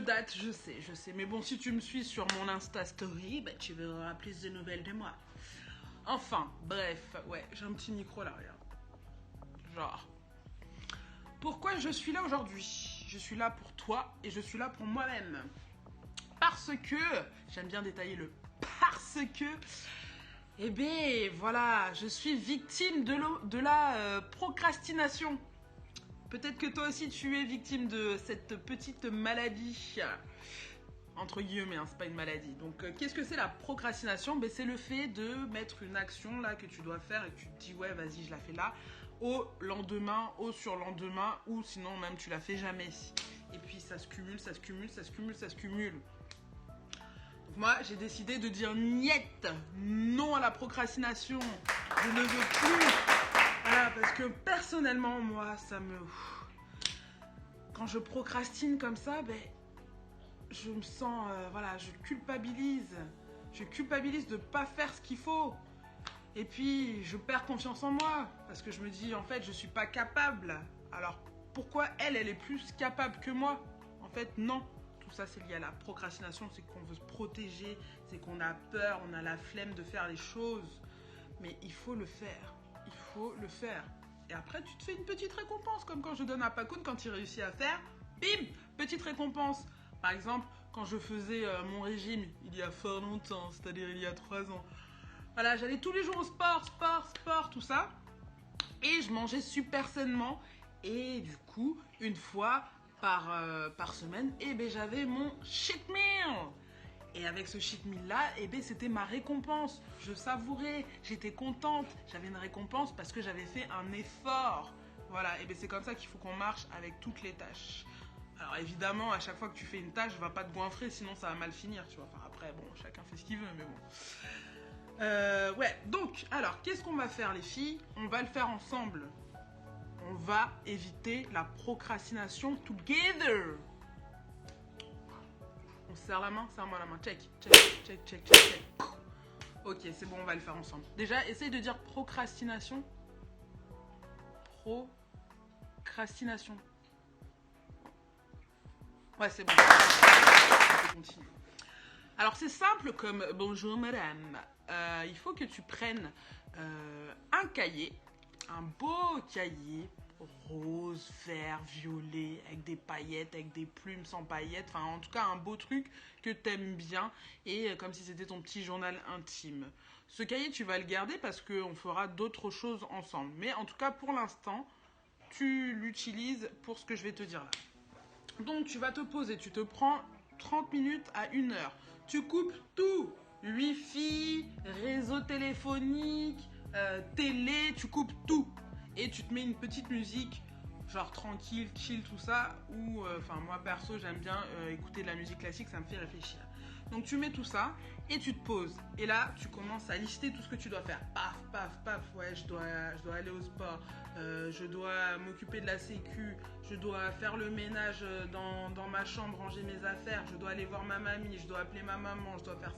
date, je sais. Mais bon, si tu me suis sur mon Insta Story, bah, tu verras plus de nouvelles de moi. Enfin, bref, ouais, j'ai un petit micro là, regarde. Genre, pourquoi je suis là aujourd'hui? Je suis là pour toi et je suis là pour moi-même. Parce que, j'aime bien détailler le parce que, eh bien, voilà, je suis victime de la procrastination. Peut-être que toi aussi tu es victime de cette petite maladie. Entre guillemets, hein, c'est pas une maladie. Donc, qu'est-ce que c'est la procrastination? Ben, c'est le fait de mettre une action là que tu dois faire et que tu te dis, ouais, vas-y, je la fais là, au lendemain, au surlendemain, ou sinon même tu la fais jamais. Et puis ça se cumule, ça se cumule, ça se cumule, ça se cumule. Donc moi, j'ai décidé de dire niet, non à la procrastination. Je ne veux plus. Voilà, parce que personnellement, moi, ça me... Quand je procrastine comme ça, ben... je me sens, voilà, je culpabilise. Je culpabilise de ne pas faire ce qu'il faut. Et puis, je perds confiance en moi. Parce que je me dis, en fait, je ne suis pas capable. Alors, pourquoi elle est plus capable que moi? En fait, non. Tout ça, c'est lié à la procrastination. C'est qu'on veut se protéger. C'est qu'on a peur. On a la flemme de faire les choses. Mais il faut le faire. Il faut le faire. Et après, tu te fais une petite récompense. Comme quand je donne à Pacoun quand il réussit à faire. Bim! Petite récompense. Par exemple, quand je faisais mon régime, il y a fort longtemps, c'est-à-dire il y a 3 ans. Voilà, j'allais tous les jours au sport, tout ça. Et je mangeais super sainement. Et du coup, une fois par semaine, eh ben, j'avais mon cheat meal. Et avec ce cheat meal-là, eh ben, c'était ma récompense. Je savourais, j'étais contente. J'avais une récompense parce que j'avais fait un effort. Voilà, et ben, c'est comme ça qu'il faut qu'on marche avec toutes les tâches. Alors évidemment, à chaque fois que tu fais une tâche, va pas te goinfrer, sinon ça va mal finir, tu vois. Enfin après, bon, chacun fait ce qu'il veut, mais bon. Ouais, donc, alors, qu'est-ce qu'on va faire les filles? On va le faire ensemble. On va éviter la procrastination together. On se serre la main? Serre-moi la main. Check. Ok, c'est bon, on va le faire ensemble. Déjà, essaye de dire procrastination. Procrastination. Ouais, c'est bon. On continue. Alors, c'est simple comme bonjour madame. Il faut que tu prennes un cahier, un beau cahier rose, vert, violet, avec des paillettes, avec des plumes sans paillettes. Enfin, en tout cas, un beau truc que t'aimes bien et comme si c'était ton petit journal intime. Ce cahier, tu vas le garder parce qu'on fera d'autres choses ensemble. Mais en tout cas, pour l'instant, tu l'utilises pour ce que je vais te dire là. Donc, tu vas te poser, tu te prends 30 minutes à 1 heure. Tu coupes tout. Wi-Fi, réseau téléphonique, télé, tu coupes tout. Et tu te mets une petite musique, genre tranquille, chill, tout ça. Ou, enfin, moi perso, j'aime bien écouter de la musique classique, ça me fait réfléchir. Donc, tu mets tout ça et tu te poses. Et là, tu commences à lister tout ce que tu dois faire. Paf, paf, paf. Ouais, je dois aller au sport. Je dois m'occuper de la sécu. Je dois faire le ménage dans ma chambre, ranger mes affaires. Je dois aller voir ma mamie. Je dois appeler ma maman. Je dois faire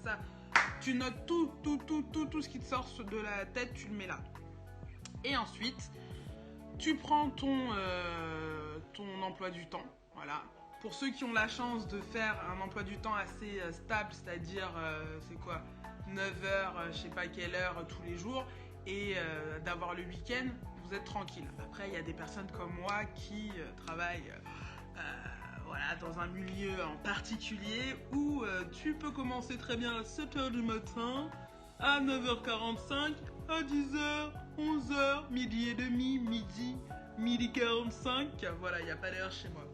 ça. Tu notes tout ce qui te sort de la tête, tu le mets là. Et ensuite, tu prends ton emploi du temps. Voilà. Pour ceux qui ont la chance de faire un emploi du temps assez stable, c'est-à-dire, c'est quoi, 9 heures, je sais pas quelle heure tous les jours, et d'avoir le week-end, vous êtes tranquille. Après, il y a des personnes comme moi qui travaillent voilà, dans un milieu en particulier où tu peux commencer très bien à 7 heures du matin, à 9h45, à 10h, 11h, midi et demi, midi 45. Voilà, il n'y a pas d'heure chez moi.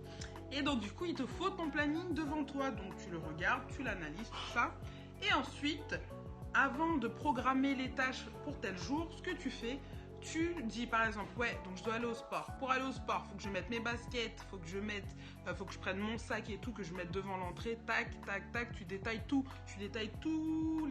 Et donc du coup, il te faut ton planning devant toi. Donc tu le regardes, tu l'analyses, tout ça. Et ensuite, avant de programmer les tâches pour tel jour, ce que tu fais, tu dis par exemple, ouais, donc je dois aller au sport. Pour aller au sport, il faut que je mette mes baskets, faut que je prenne mon sac et tout, que je mette devant l'entrée, tac, tu détailles tout. Tu détailles tout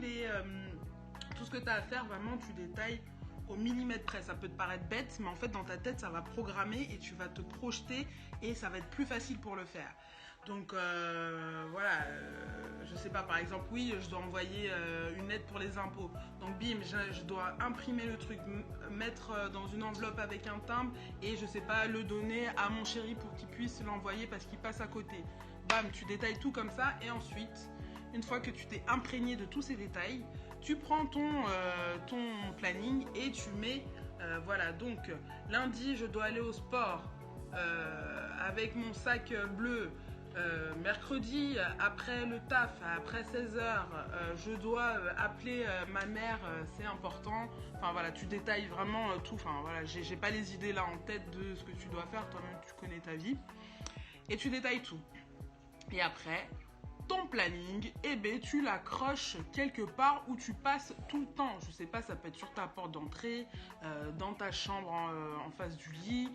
ce que tu as à faire, vraiment, tu détailles au millimètre près. Ça peut te paraître bête, mais en fait, dans ta tête, ça va programmer et tu vas te projeter et ça va être plus facile pour le faire. Donc, voilà, je sais pas, par exemple, oui, je dois envoyer une lettre pour les impôts. Donc, bim, je dois imprimer le truc, mettre dans une enveloppe avec un timbre et, je sais pas, le donner à mon chéri pour qu'il puisse l'envoyer parce qu'il passe à côté. bam, tu détailles tout comme ça. Et ensuite, une fois que tu t'es imprégné de tous ces détails, tu prends ton planning et tu mets, voilà, donc lundi, je dois aller au sport avec mon sac bleu. Mercredi, après le taf, après 16h, je dois appeler ma mère, c'est important. Enfin voilà, tu détailles vraiment tout. Enfin voilà, j'ai pas les idées là en tête de ce que tu dois faire, toi-même tu connais ta vie. Et tu détailles tout. Et après, ton planning, eh ben, tu l'accroches quelque part où tu passes tout le temps. Je sais pas, ça peut être sur ta porte d'entrée, dans ta chambre en face du lit.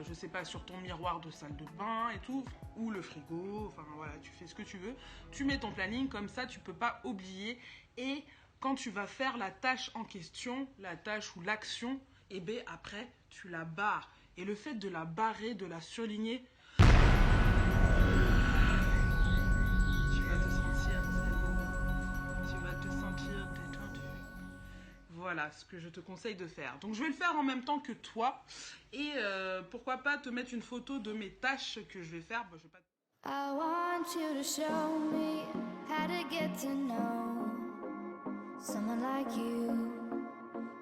Je sais pas, sur ton miroir de salle de bain et tout, ou le frigo, enfin voilà, tu fais ce que tu veux. Tu mets ton planning, comme ça tu peux pas oublier. Et quand tu vas faire la tâche en question, la tâche ou l'action, et bien après tu la barres. Et le fait de la barrer, de la surligner, tu vas te sentir zen, tu vas te sentir détendu. Voilà ce que je te conseille de faire. Donc je vais le faire en même temps que toi. Et pourquoi pas te mettre une photo de mes tâches que je vais faire. Bon, je vais pas... I want you to show me how to get to know someone like you,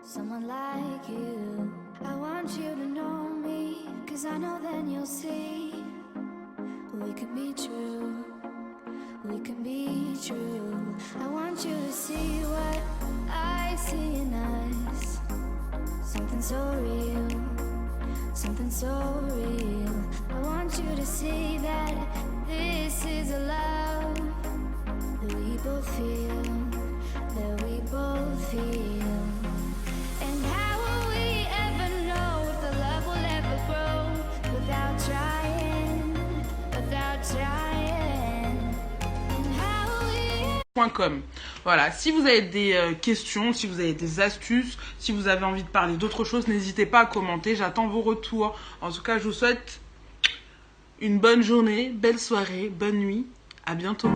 someone like you. I want you to know me, 'cause I know then you'll see we could be true, we could be true. I want you to see what I see in us, something so real, something so real. I want you to see that this is a love that we both feel, that we both feel. And how will we ever know if the love will ever grow without trying, without trying? And how will we... .com. Voilà, si vous avez des questions, si vous avez des astuces, si vous avez envie de parler d'autre chose, n'hésitez pas à commenter, j'attends vos retours. En tout cas, je vous souhaite une bonne journée, belle soirée, bonne nuit, à bientôt.